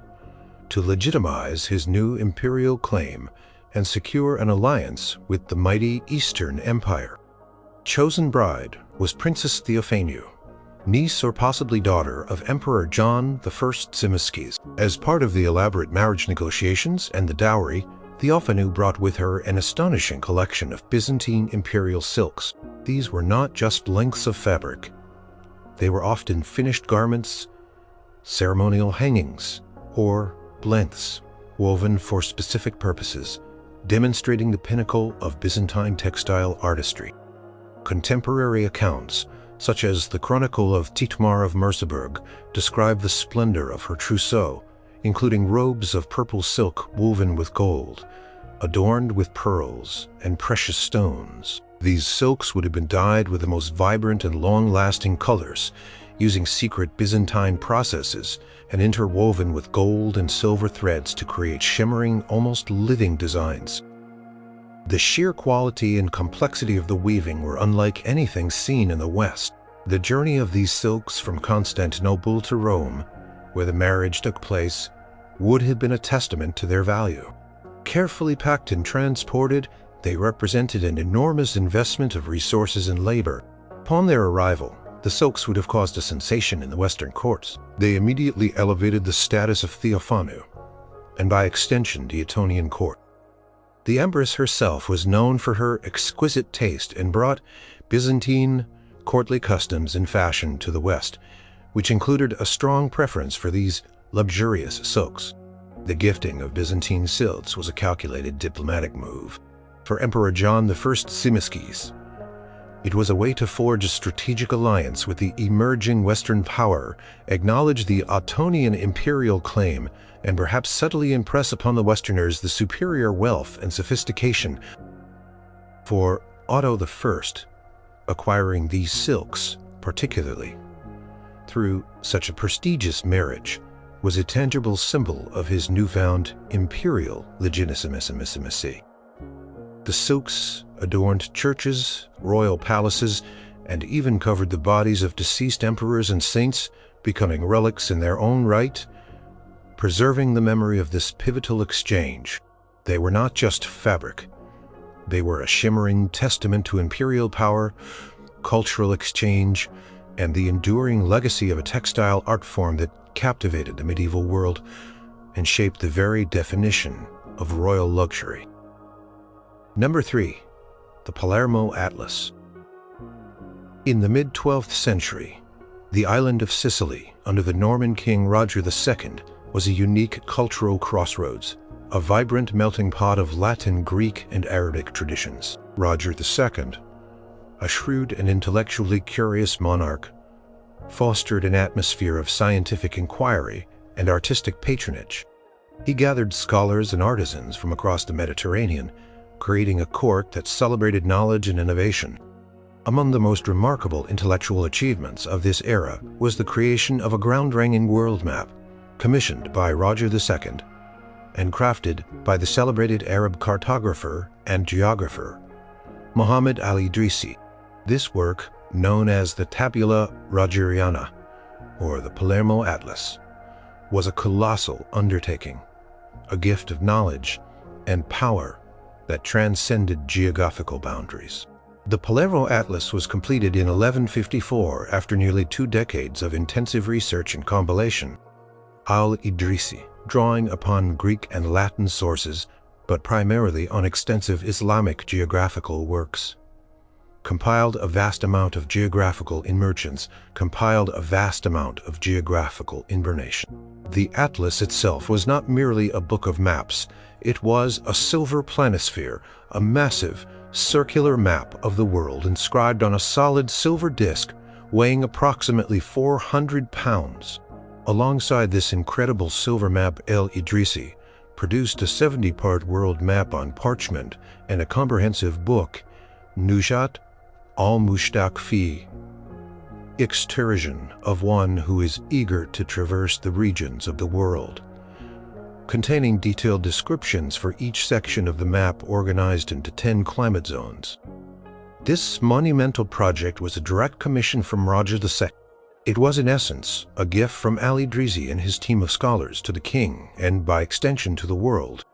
Speaker 1: to legitimize his new imperial claim and secure an alliance with the mighty Eastern Empire. Chosen bride was Princess Theophanu, niece or possibly daughter of Emperor John I Tzimiskes. As part of the elaborate marriage negotiations and the dowry, Theophanu brought with her an astonishing collection of Byzantine imperial silks. These were not just lengths of fabric. They were often finished garments, ceremonial hangings, or lengths woven for specific purposes, demonstrating the pinnacle of Byzantine textile artistry. Contemporary accounts, such as the Chronicle of Thietmar of Merseburg, describe the splendor of her trousseau, including robes of purple silk woven with gold, adorned with pearls and precious stones. These silks would have been dyed with the most vibrant and long-lasting colors, using secret Byzantine processes and interwoven with gold and silver threads to create shimmering, almost living designs. The sheer quality and complexity of the weaving were unlike anything seen in the West. The journey of these silks from Constantinople to Rome, where the marriage took place, would have been a testament to their value. Carefully packed and transported, they represented an enormous investment of resources and labor. Upon their arrival, the silks would have caused a sensation in the Western courts. They immediately elevated the status of Theophanu, and by extension the Etonian court. The empress herself was known for her exquisite taste and brought Byzantine courtly customs and fashion to the West, which included a strong preference for these luxurious silks. The gifting of Byzantine silks was a calculated diplomatic move. For Emperor John I Tzimiskes, it was a way to forge a strategic alliance with the emerging Western power, acknowledge the Ottonian imperial claim, and perhaps subtly impress upon the Westerners the superior wealth and sophistication. For Otto I, acquiring these silks, particularly through such a prestigious marriage, was a tangible symbol of his newfound imperial legitimacy. The silks adorned churches, royal palaces, and even covered the bodies of deceased emperors and saints, becoming relics in their own right, preserving the memory of this pivotal exchange. They were not just fabric. They were a shimmering testament to imperial power, cultural exchange, and the enduring legacy of a textile art form that captivated the medieval world and shaped the very definition of royal luxury. Number 3. The Palermo Atlas. In the mid-12th century, the island of Sicily, under the Norman king Roger II, was a unique cultural crossroads, a vibrant melting pot of Latin, Greek, and Arabic traditions. Roger II, a shrewd and intellectually curious monarch, fostered an atmosphere of scientific inquiry and artistic patronage. He gathered scholars and artisans from across the Mediterranean, creating a court that celebrated knowledge and innovation. Among the most remarkable intellectual achievements of this era was the creation of a ground-ranging world map, commissioned by Roger II and crafted by the celebrated Arab cartographer and geographer Muhammad al-Idrisi. This work, known as the Tabula Rogeriana, or the Palermo Atlas, was a colossal undertaking, a gift of knowledge and power that transcended geographical boundaries. The Palermo Atlas was completed in 1154 after nearly 2 decades of intensive research and compilation. al-Idrisi, drawing upon Greek and Latin sources, but primarily on extensive Islamic geographical works. Compiled a vast amount of geographical information. The atlas itself was not merely a book of maps, it was a silver planisphere, a massive, circular map of the world inscribed on a solid silver disc weighing approximately 400 pounds. Alongside this incredible silver map, el-Idrisi produced a 70-part world map on parchment and a comprehensive book, Nujat al-Mushtaq fi excursion of one who is eager to traverse the regions of the world, containing detailed descriptions for each section of the map organized into 10 climate zones. This monumental project was a direct commission from Roger II. It was in essence a gift from al-Idrisi and his team of scholars to the king and by extension to the world.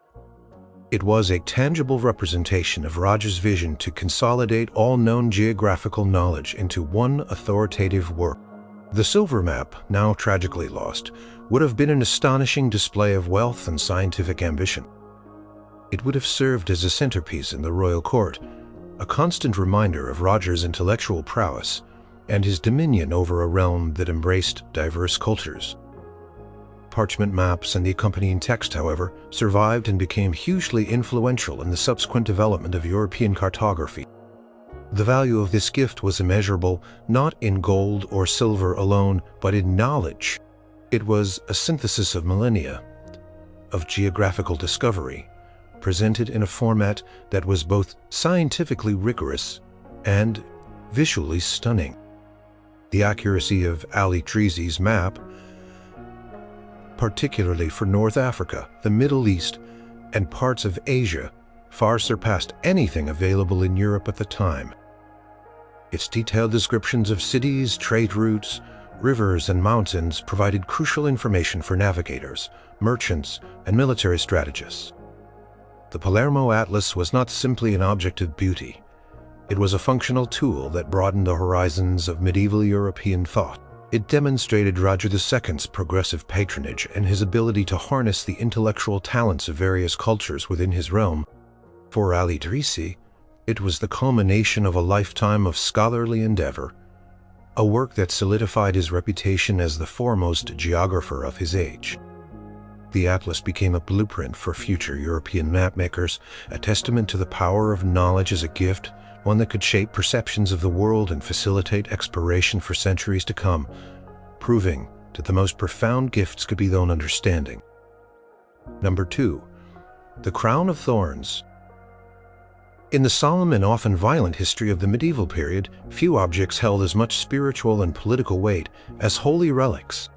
Speaker 1: It was a tangible representation of Roger's vision to consolidate all known geographical knowledge into one authoritative work. The silver map, now tragically lost, would have been an astonishing display of wealth and scientific ambition. It would have served as a centerpiece in the royal court, a constant reminder of Roger's intellectual prowess and his dominion over a realm that embraced diverse cultures. Parchment maps and the accompanying text, however, survived and became hugely influential in the subsequent development of European cartography. The value of this gift was immeasurable, not in gold or silver alone, but in knowledge. It was a synthesis of millennia of geographical discovery, presented in a format that was both scientifically rigorous and visually stunning. The accuracy of al-Idrisi's map, particularly for North Africa, the Middle East, and parts of Asia, far surpassed anything available in Europe at the time. Its detailed descriptions of cities, trade routes, rivers, and mountains provided crucial information for navigators, merchants, and military strategists. The Palermo Atlas was not simply an object of beauty. It was a functional tool that broadened the horizons of medieval European thought. It demonstrated Roger II's progressive patronage and his ability to harness the intellectual talents of various cultures within his realm. For al-Idrisi, it was the culmination of a lifetime of scholarly endeavor, a work that solidified his reputation as the foremost geographer of his age. The atlas became a blueprint for future European mapmakers, a testament to the power of knowledge as a gift, one that could shape perceptions of the world and facilitate exploration for centuries to come, proving that the most profound gifts could be their own understanding. Number 2. The Crown of Thorns. In the solemn and often violent history of the medieval period, few objects held as much spiritual and political weight as holy relics.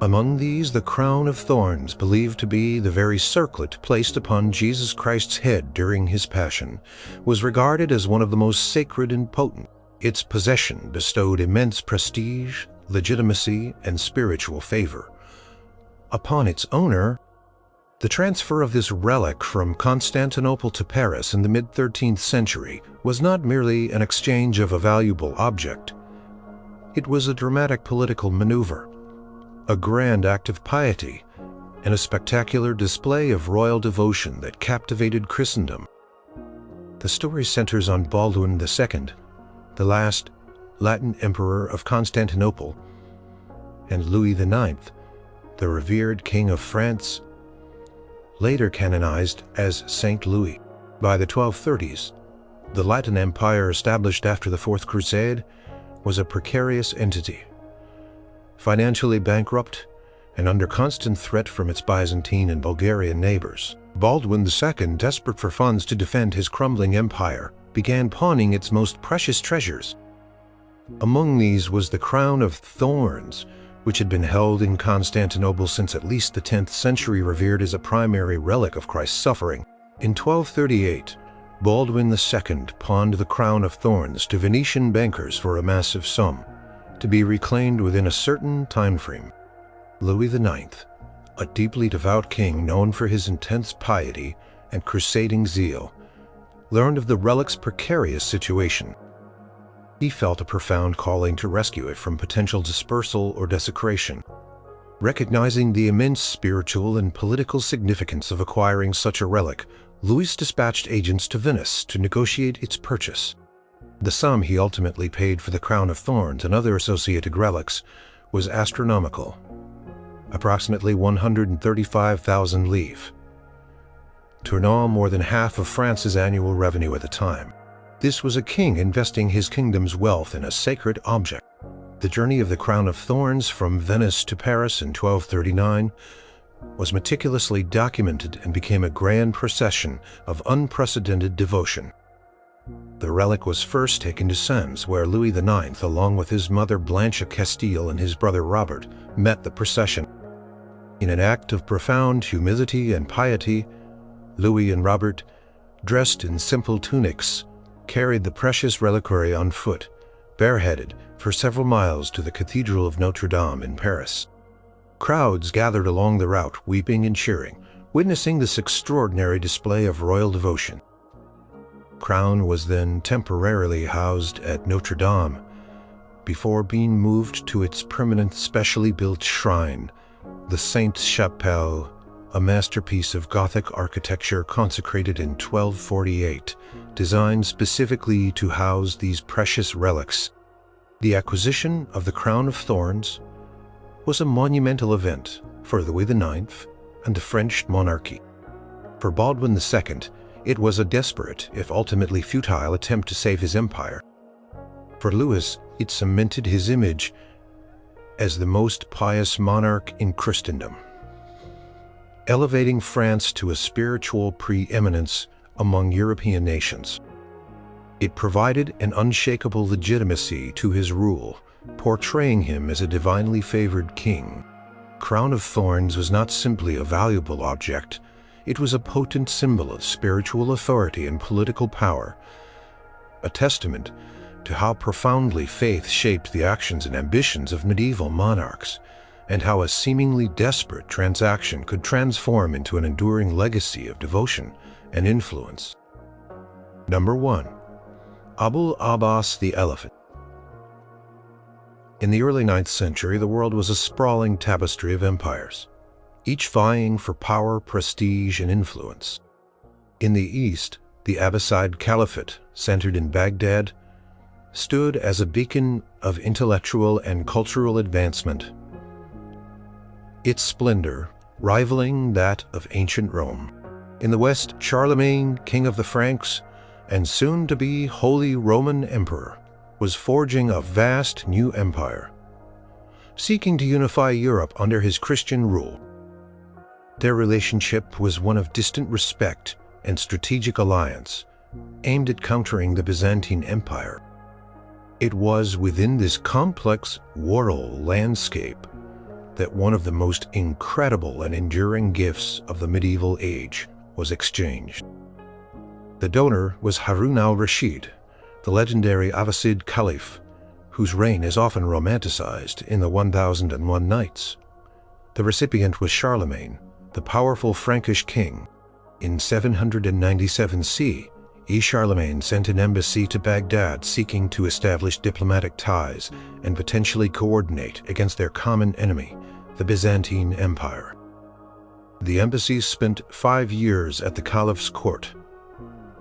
Speaker 1: Among these, the crown of thorns, believed to be the very circlet placed upon Jesus Christ's head during his passion, was regarded as one of the most sacred and potent. Its possession bestowed immense prestige, legitimacy, and spiritual favor. Upon its owner, the transfer of this relic from Constantinople to Paris in the mid-13th century was not merely an exchange of a valuable object. It was a dramatic political maneuver, a grand act of piety, and a spectacular display of royal devotion that captivated Christendom. The story centers on Baldwin II, the last Latin emperor of Constantinople, and Louis IX, the revered King of France, later canonized as Saint Louis. By the 1230s, the Latin Empire established after the Fourth Crusade was a precarious entity, financially bankrupt and under constant threat from its Byzantine and Bulgarian neighbors. Baldwin II, desperate for funds to defend his crumbling empire, began pawning its most precious treasures. Among these was the crown of thorns, which had been held in Constantinople since at least the 10th century, revered as a primary relic of Christ's suffering. In 1238, Baldwin II pawned the crown of thorns to Venetian bankers for a massive sum, to be reclaimed within a certain time frame. Louis IX, a deeply devout king known for his intense piety and crusading zeal, learned of the relic's precarious situation. He felt a profound calling to rescue it from potential dispersal or desecration. Recognizing the immense spiritual and political significance of acquiring such a relic, Louis dispatched agents to Venice to negotiate its purchase. The sum he ultimately paid for the crown of thorns and other associated relics was astronomical, approximately 135,000 livres. Tournant more than half of France's annual revenue at the time. This was a king investing his kingdom's wealth in a sacred object. The journey of the crown of thorns from Venice to Paris in 1239 was meticulously documented and became a grand procession of unprecedented devotion. The relic was first taken to Sens, where Louis IX, along with his mother Blanche of Castile and his brother Robert, met the procession. In an act of profound humility and piety, Louis and Robert, dressed in simple tunics, carried the precious reliquary on foot, bareheaded, for several miles to the Cathedral of Notre Dame in Paris. Crowds gathered along the route, weeping and cheering, witnessing this extraordinary display of royal devotion. Crown was then temporarily housed at Notre Dame before being moved to its permanent specially built shrine, the Sainte-Chapelle, a masterpiece of Gothic architecture consecrated in 1248, designed specifically to house these precious relics. The acquisition of the crown of thorns was a monumental event for Louis IX and the French monarchy. For Baldwin II, it was a desperate, if ultimately futile, attempt to save his empire. For Louis, it cemented his image as the most pious monarch in Christendom, elevating France to a spiritual preeminence among European nations. It provided an unshakable legitimacy to his rule, portraying him as a divinely favored king. Crown of Thorns was not simply a valuable object. It was a potent symbol of spiritual authority and political power, a testament to how profoundly faith shaped the actions and ambitions of medieval monarchs, and how a seemingly desperate transaction could transform into an enduring legacy of devotion and influence. Number 1. Abul Abbas the Elephant. In the early 9th century, the world was a sprawling tapestry of empires, each vying for power, prestige, and influence. In the east, the Abbasid Caliphate, centered in Baghdad, stood as a beacon of intellectual and cultural advancement, its splendor rivaling that of ancient Rome. In the west, Charlemagne, king of the Franks, and soon-to-be Holy Roman Emperor, was forging a vast new empire, seeking to unify Europe under his Christian rule. Their relationship was one of distant respect and strategic alliance, aimed at countering the Byzantine Empire. It was within this complex warrior landscape that one of the most incredible and enduring gifts of the medieval age was exchanged. The donor was Harun al-Rashid, the legendary Abbasid Caliph, whose reign is often romanticized in the 1001 Nights. The recipient was Charlemagne, the powerful Frankish king. In 797 CE, Charlemagne sent an embassy to Baghdad seeking to establish diplomatic ties and potentially coordinate against their common enemy, the Byzantine Empire. The embassy spent 5 years at the Caliph's court,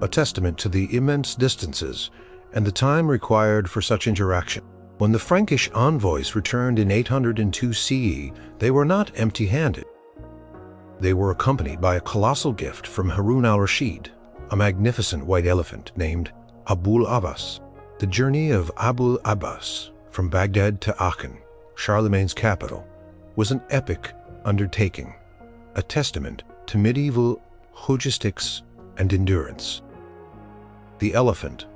Speaker 1: a testament to the immense distances and the time required for such interaction. When the Frankish envoys returned in 802 CE, they were not empty-handed. They were accompanied by a colossal gift from Harun al-Rashid, a magnificent white elephant named Abul Abbas. The journey of Abul Abbas from Baghdad to Aachen, Charlemagne's capital, was an epic undertaking, a testament to medieval logistics and endurance. The elephant,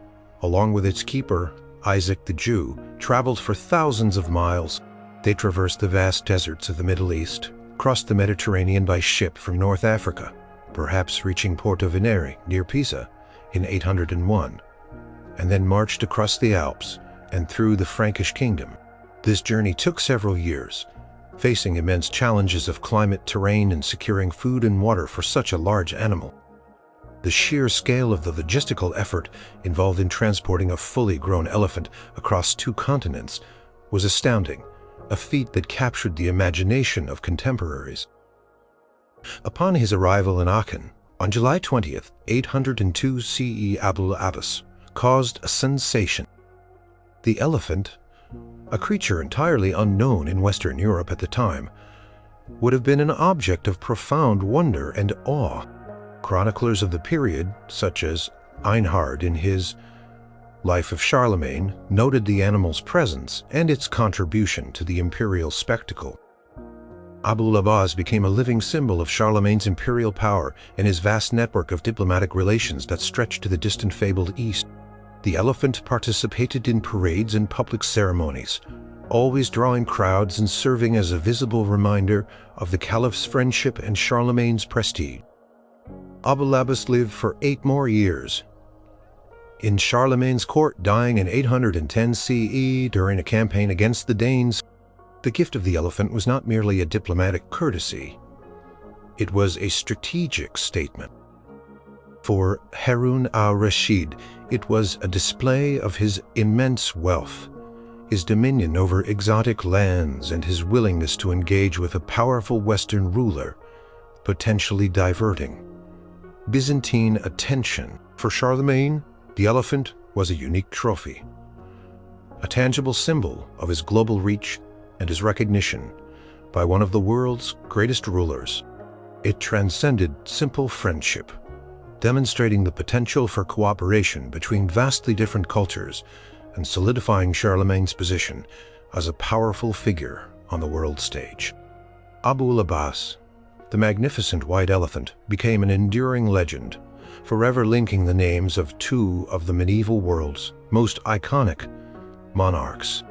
Speaker 1: along with its keeper, Isaac the Jew, traveled for thousands of miles. They traversed the vast deserts of the Middle East, crossed the Mediterranean by ship from North Africa, perhaps reaching Porto Venere near Pisa in 801, and then marched across the Alps and through the Frankish kingdom. This journey took several years, facing immense challenges of climate, terrain, and securing food and water for such a large animal. The sheer scale of the logistical effort involved in transporting a fully grown elephant across 2 continents was astounding, a feat that captured the imagination of contemporaries. Upon his arrival in Aachen, on July 20th, 802 CE, Astrolabes caused a sensation. The elephant, a creature entirely unknown in Western Europe at the time, would have been an object of profound wonder and awe. Chroniclers of the period, such as Einhard in his Life of Charlemagne, noted the animal's presence and its contribution to the imperial spectacle. Astrolabes became a living symbol of Charlemagne's imperial power and his vast network of diplomatic relations that stretched to the distant fabled east. The elephant participated in parades and public ceremonies, always drawing crowds and serving as a visible reminder of the caliph's friendship and Charlemagne's prestige. Astrolabes lived for 8 more years in Charlemagne's court, dying in 810 CE during a campaign against the Danes. The gift of the elephant was not merely a diplomatic courtesy, it was a strategic statement. For Harun al-Rashid, it was a display of his immense wealth, his dominion over exotic lands, and his willingness to engage with a powerful Western ruler, potentially diverting Byzantine attention. For Charlemagne, the elephant was a unique trophy, a tangible symbol of his global reach and his recognition by one of the world's greatest rulers. It transcended simple friendship, demonstrating the potential for cooperation between vastly different cultures and solidifying Charlemagne's position as a powerful figure on the world stage. Astrolabes, the magnificent white elephant, became an enduring legend, forever linking the names of 2 of the medieval world's most iconic monarchs.